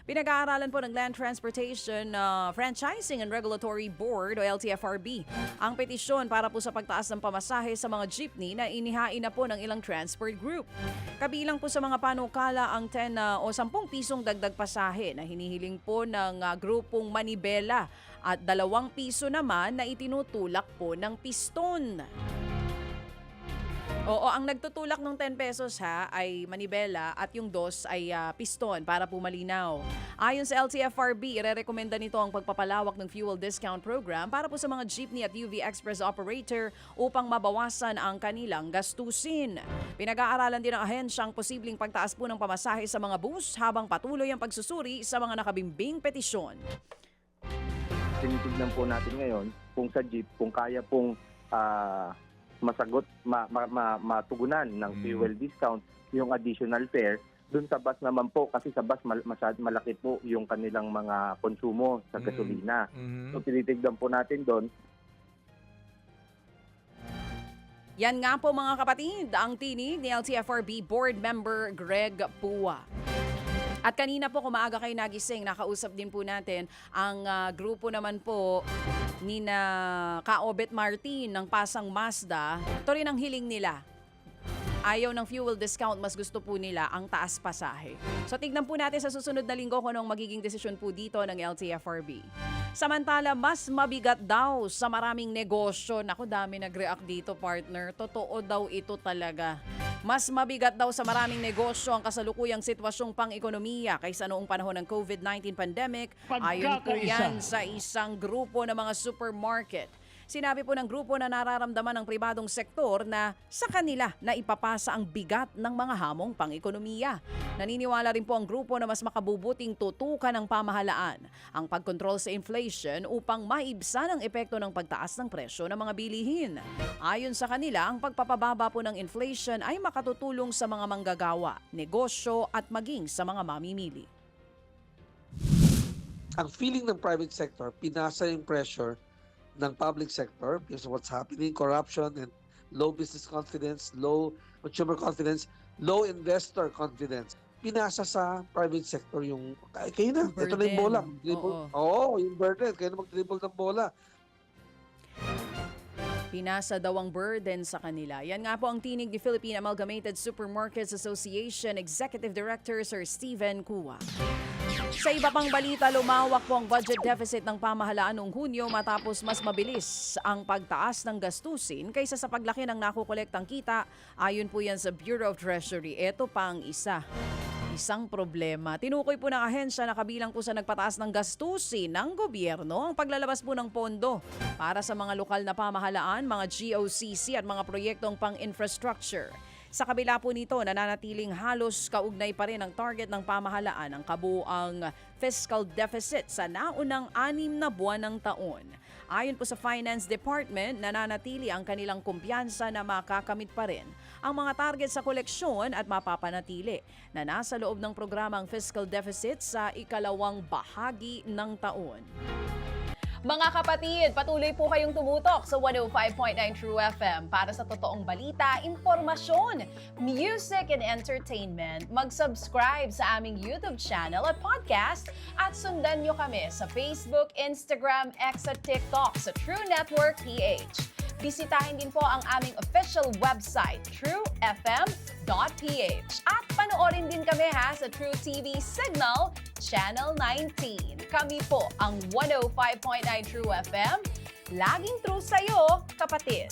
Pinag-aaralan po ng Land Transportation Franchising and Regulatory Board o LTFRB ang petisyon para po sa pagtaas ng pamasahe sa mga jeepney na inihain na po ng ilang transport group. Kabilang po sa mga panukala ang 10 o 10 pisong dagdag pasahe na hinihiling po ng grupong Manibela at 2 piso naman na itinutulak po ng piston. Oo, ang nagtutulak ng 10 pesos ay Manibela at yung 2 ay piston para po malinaw. Ayon sa LTFRB, irerekomenda nito ang pagpapalawak ng fuel discount program para po sa mga jeepney at UV Express operator upang mabawasan ang kanilang gastusin. Pinag-aaralan din ng ahensya ang posibleng pagtaas po ng pamasahe sa mga bus habang patuloy ang pagsusuri sa mga nakabimbing petisyon. Tinitignan po natin ngayon kung sa jeep, kung kaya pong masagot, matugunan ng fuel discount yung additional fare. Doon sa bus naman po, kasi sa bus malaki po yung kanilang mga konsumo sa gasolina. So tinitignan po natin doon. Yan nga po mga kapatid, ang tinig ni LTFRB Board Member Greg Pua. At kanina po kung maaga kayo nagising, nakausap din po natin ang grupo naman po ni na Kaobet Martin ng Pasang Mazda. Ito rin ang hiling nila. Ayaw ng fuel discount, mas gusto po nila ang taas pasahe. So tignan po natin sa susunod na linggo kung anong magiging desisyon po dito ng LTFRB. Samantala, mas mabigat daw sa maraming negosyo. Naku, dami nag-react dito, partner. Totoo daw ito talaga. Mas mabigat daw sa maraming negosyo ang kasalukuyang sitwasyong pang-ekonomiya kaysa noong panahon ng COVID-19 pandemic. Ayon po yan sa isang grupo ng mga supermarket. Sinabi po ng grupo na nararamdaman ng pribadong sektor na sa kanila na ipapasa ang bigat ng mga hamong pang-ekonomiya. Naniniwala rin po ang grupo na mas makabubuting tutukan ng pamahalaan ang pagkontrol sa inflation upang maibsan ang epekto ng pagtaas ng presyo ng mga bilihin. Ayon sa kanila, ang pagpapababa po ng inflation ay makatutulong sa mga manggagawa, negosyo at maging sa mga mamimili. Ang feeling ng private sector, pinasa yung pressure ng public sector because of what's happening, corruption and low business confidence, low consumer confidence, low investor confidence. Pinasa sa private sector yung, kayo na, ito na yung bola. Oo, yung burden, kayo na mag-dribble ng bola. Pinasa daw ang burden sa kanila. Yan nga po ang tinig ni Philippine Amalgamated Supermarkets Association Executive Director Sir Steven Kua. Sa iba pang balita, lumawak po ang budget deficit ng pamahalaan noong Hunyo matapos mas mabilis ang pagtaas ng gastusin kaysa sa paglaki ng nakukolektang kita. Ayon po yan sa Bureau of Treasury. Ito pa ang isang problema. Tinukoy po ng ahensya na kabilang po sa nagpataas ng gastusin ng gobyerno ang paglalabas po ng pondo para sa mga lokal na pamahalaan, mga GOCC at mga proyektong pang-infrastructure. Sa kabila po nito, nananatiling halos kaugnay pa rin ang target ng pamahalaan ang kabuang fiscal deficit sa naunang 6 na buwan ng taon. Ayon po sa Finance Department, nananatili ang kanilang kumpiyansa na makakamit pa rin ang mga target sa koleksyon at mapapanatili na nasa loob ng programang fiscal deficit sa ikalawang bahagi ng taon. Mga kapatid, patuloy po kayong tumutok sa 105.9 True FM para sa totoong balita, impormasyon, music and entertainment. Mag-subscribe sa aming YouTube channel at podcast at sundan nyo kami sa Facebook, Instagram, X at TikTok sa True Network PH. Bisitahin din po ang aming official website, truefm.ph. At panoorin din kami sa True TV Signal, Channel 19. Kami po ang 105.9 True FM. Laging true sa'yo, kapatid.